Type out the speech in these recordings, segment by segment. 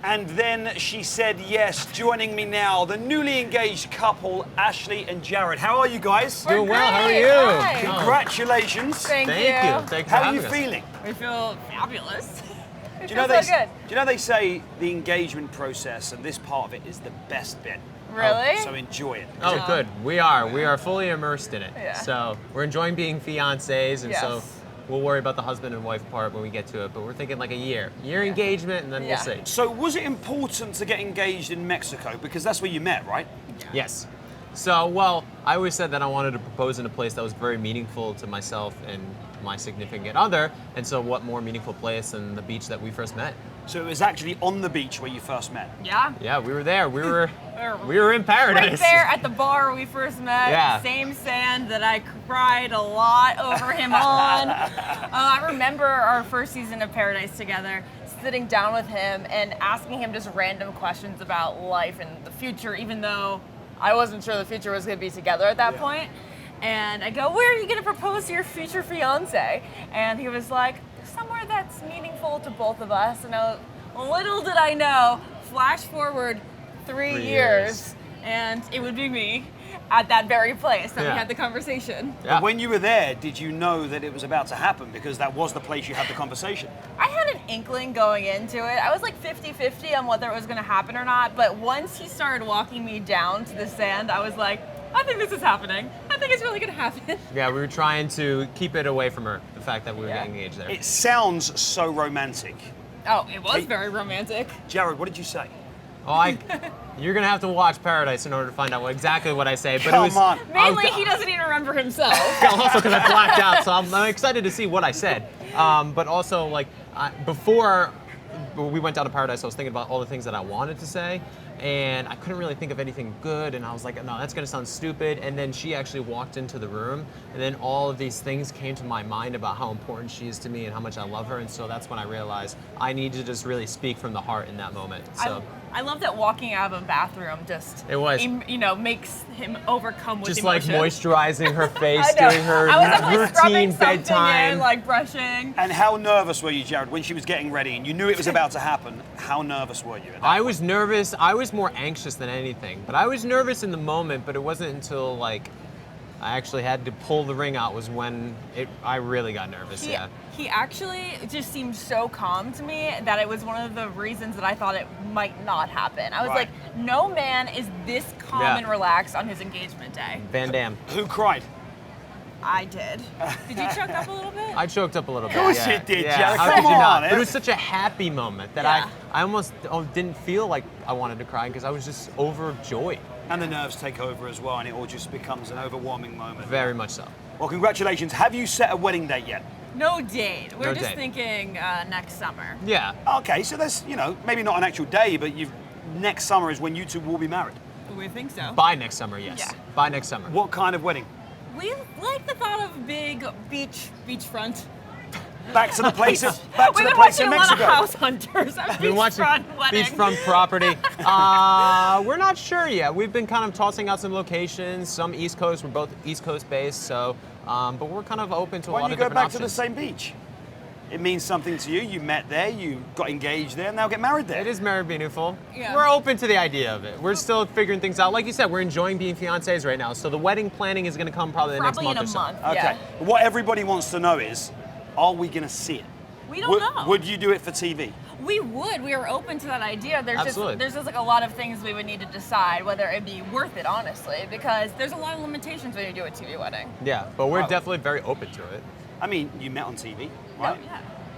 And then she said yes. Joining me now, the newly engaged couple, Ashley and Jared. How are you guys? We're Doing well. How are great. you? Hi. Congratulations. Thank you. Thank you. How are you feeling? We feel fabulous. Do so good. you know they say the engagement process and this part of it is the best bit? Really? So enjoy it. Oh, good. We are fully immersed in it. Yeah. So we're enjoying being fiancés, and so Yes. we'll worry about the husband and wife part when we get to it. But we're thinking like a year engagement, and then Yeah. we'll see. So was it important to get engaged in Mexico? Because that's where you met, right? Yes. So, well, I always said that I wanted to propose in a place that was very meaningful to myself and my significant other. And so what more meaningful place than the beach that we first met? So it was actually on the beach where you first met. Yeah. Yeah, we were there. We were in paradise. Right there at the bar we first met. Yeah. Same sand that I cried a lot over him on. I remember our first season of Paradise together, sitting down with him and asking him just random questions about life and the future, even though I wasn't sure the future was going to be together at that point. And I go, where are you going to propose to your future fiance? And he was like, somewhere that's meaningful to both of us. And little did I know, flash forward 3 years, and it would be me at that very place that we had the conversation. Yeah. But when you were there, did you know that it was about to happen? Because that was the place you had the conversation. I had an inkling going into it. I was like 50-50 on whether it was going to happen or not. But once he started walking me down to the sand, I was like, I think this is happening. I think it's really going to happen. Yeah, we were trying to keep it away from her, the fact that we were getting engaged there. It sounds so romantic. Oh, it was very romantic. Jared, what did you say? Oh, you're gonna have to watch Paradise in order to find out exactly what I say. But Come it was, on. Mainly, he doesn't even remember himself. Also because I blacked out, so I'm excited to see what I said. But also, like, before we went down to Paradise, I was thinking about all the things that I wanted to say, and I couldn't really think of anything good, and I was like, no, that's gonna sound stupid. And then she actually walked into the room, and then all of these things came to my mind about how important she is to me and how much I love her, and so that's when I realized I need to just really speak from the heart in that moment. So. I love that walking out of a bathroom just, It was. Makes him overcome with Just emotion. like moisturizing her face I know. during her I was definitely scrubbing routine something bedtime. in, like brushing. And how nervous were you, Jared, when she was getting ready and you knew it was about to happen? How nervous were you? I was nervous. I was more anxious than anything. But I was nervous in the moment, but it wasn't until like I actually had to pull the ring out was when I really got nervous. He actually just seemed so calm to me that it was one of the reasons that I thought it might not happen. I was like, no man is this calm and relaxed on his engagement day. Van Damme. Who cried? I did. Did you choke up a little bit? I choked up a little bit. Of course you did, Jared. How Come could you on, not? eh? But it was such a happy moment that Yeah. I almost didn't feel like I wanted to cry because I was just overjoyed. And the nerves take over as well, and it all just becomes an overwhelming moment. Very much so. Well, congratulations. Have you set a wedding date yet? No date. We're No just date. thinking next summer. Yeah. Okay, so there's, maybe not an actual day, but next summer is when you two will be married. We think so. By next summer, yes. Yeah. By next summer. What kind of wedding? We like the thought of big beachfront. Back to the place in We've been watching Mexico. a lot of House Hunters. Been watching Beachfront wedding. beachfront property. We're not sure yet. We've been kind of tossing out some locations, some East Coast. We're both East Coast based, so but we're kind of open to a Why lot don't of you go different back options. to the same beach? It means something to you. You met there, you got engaged there, now get married there. It is very beautiful. Yeah. We're open to the idea of it. We're still figuring things out. Like you said, we're enjoying being fiancés right now. So the wedding planning is going to come probably the next Probably month in or a so. month. Okay. Yeah. What everybody wants to know is, are we going to see it? We don't know. Would you do it for TV? We would. We are open to that idea. Absolutely. There's just like a lot of things we would need to decide whether it'd be worth it, honestly, because there's a lot of limitations when you do a TV wedding. Yeah, but we're Oh. definitely very open to it. I mean, you met on TV, right?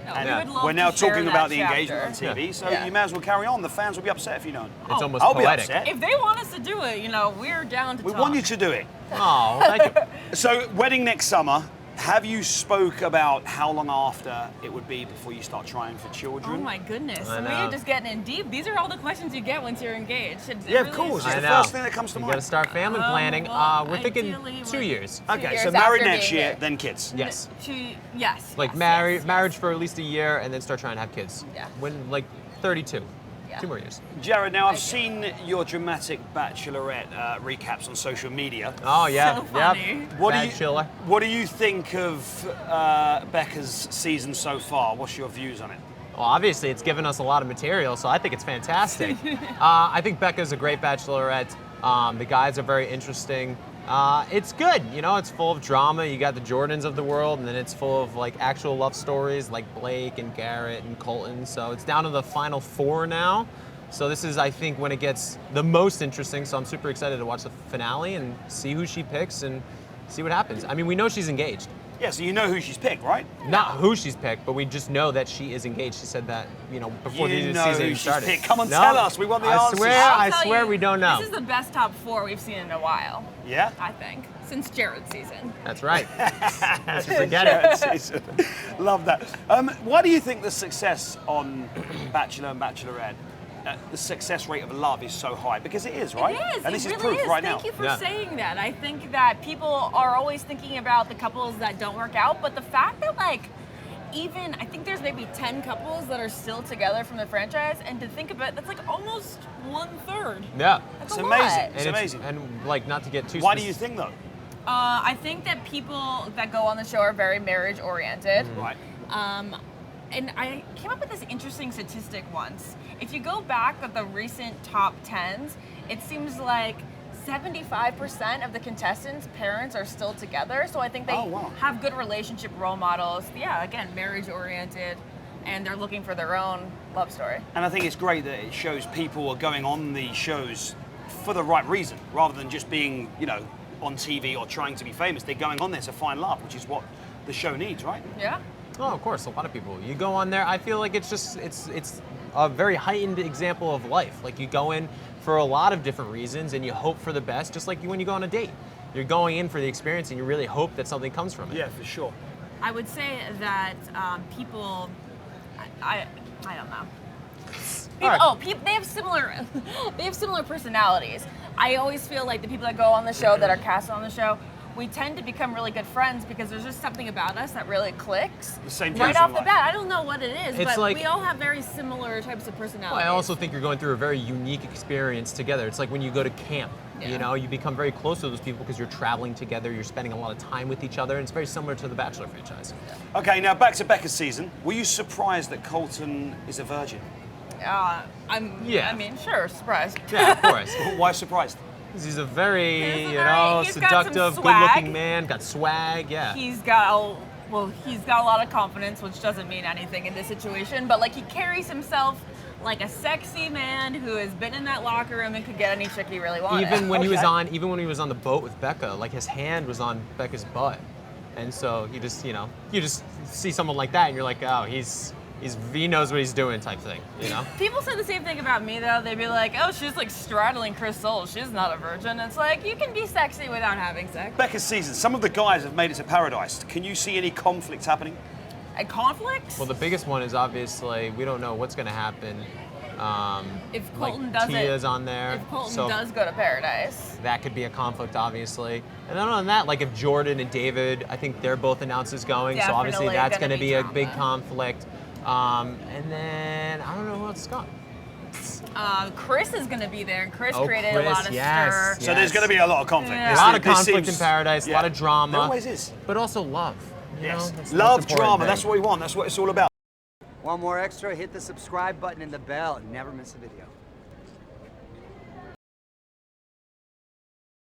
No, And we would love we're now to share talking that about the chapter. engagement on TV, Yeah. so Yeah. you may as well carry on. The fans will be upset if you don't. It's almost I'll be poetic. upset. If they want us to do it, we're down to We talk. want you to do it. Oh, thank you. So, wedding next summer. Have you spoke about how long after it would be before you start trying for Oh children? my goodness. I We know. are just getting in deep. These are all the questions you get once you're engaged. It Yeah, of really course. is It's I the know. first thing that comes to You mind. got to start family planning. well, We're thinking ideally, 2 years. Okay, years so married after next being year, there. then kids. Yes. Yes. Like yes, marriage yes. for at least a year, and then start trying to have kids. Yeah. When like 32. Yeah. 2 more years. Jared, now I've Thank seen your dramatic Bachelorette recaps on social media. Oh yeah. So funny. Yep. What do Bad you chiller. What do you think of Becca's season so far? What's your views on it? Well, obviously, it's given us a lot of material, so I think it's fantastic. I think Becca's a great bachelorette. The guys are very interesting. It's good, you know, it's full of drama. You got the Jordans of the world, and then it's full of like actual love stories like Blake and Garrett and Colton. So it's down to the final 4 now. So this is, I think, when it gets the most interesting. So I'm super excited to watch the finale and see who she picks and see what happens. I mean, we know she's engaged. Yeah, so you know who she's picked, right? Not who she's picked, but we just know that she is engaged. She said that, you know, before the season who even she's started. picked. Come on, No, tell us. We want the answers. I I'll tell swear you, we don't know. This is the best top 4 we've seen in a while. Yeah? I think, since Jared's season. That's right. Let's forget it. Love that. Why do you think the success on Bachelor and Bachelorette, the success rate of love is so high? Because it is, right? It is. And this it is really proof is. right Thank now. you for Yeah. saying that. I think that people are always thinking about the couples that don't work out, but the fact that even I think there's maybe 10 couples that are still together from the franchise, and to think about it, that's like almost 1/3. Yeah. That's It's a amazing. lot. It's amazing. And like, not to get too Why do you think, though? I think that people that go on the show are very marriage oriented. Right. And I came up with this interesting statistic once. If you go back at the recent top 10s, it seems like 75% of the contestants' parents are still together. So I think they Oh, wow. have good relationship role models. Yeah, again, marriage oriented, and they're looking for their own love story. And I think it's great that it shows people are going on these shows for the right reason, rather than just being, you know, on TV or trying to be famous. They're going on there to find love, which is what the show needs, right? Yeah. Oh, of course, a lot of people. You go on there, I feel like it's a very heightened example of life. Like, you go in for a lot of different reasons and you hope for the best, just like when you go on a date. You're going in for the experience and you really hope that something comes from it. Yeah, for sure. I would say that people, I don't know. They have similar personalities. I always feel like the people that go on the show, that are cast on the show, we tend to become really good friends because there's just something about us that really clicks. The same right person off the like. bat. I don't know what it is, It's but like- we all have very similar types of personalities. Well, I also think you're going through a very unique experience together. It's like when you go to camp, Yeah. you know, you become very close to those people because you're traveling together, you're spending a lot of time with each other, and it's very similar to the Bachelor franchise. Okay, now back to Becca's season. Were you surprised that Colton is a virgin? Yeah. I mean, sure, surprised. Yeah, of course. Why surprised? 'Cause he's a very, He's a you very- know, he's got some seductive, swag. good-looking man, got swag, yeah. He's got a lot of confidence, which doesn't mean anything in this situation, but like he carries himself like a sexy man who has been in that locker room and could get any chick he really wanted. Even when he Okay. was on the boat with Becca, like his hand was on Becca's butt. And so you just see someone like that and you're like, oh, he knows what he's doing type thing, you know? People say the same thing about me though. They'd be like, oh, she's like straddling Chris Soul. She's not a virgin. It's like, you can be sexy without having sex. Becca's season. Some of the guys have made it to paradise. Can you see any conflict happening? A conflict? Well, the biggest one is obviously we don't know what's going to happen. If Like Colton does Tia's on there. If Colton so does go to paradise. that could be a conflict, obviously. And other than that, like if Jordan and David, I think they're both announced as going, so obviously Definitely that's gonna going to be be a drama. big conflict. And then I don't know who else is going. Chris is going to be there, and Chris Oh, created Chris, a lot of yes. stir. So there's going to be a lot of conflict. Yeah. A This- lot of this conflict seems- in paradise, a lot of drama. There always is. But also love. You Yes. know? That's the most Love, important drama. thing. That's what we want. That's what it's all about. Want more extra? Hit the subscribe button and the bell and never miss a video.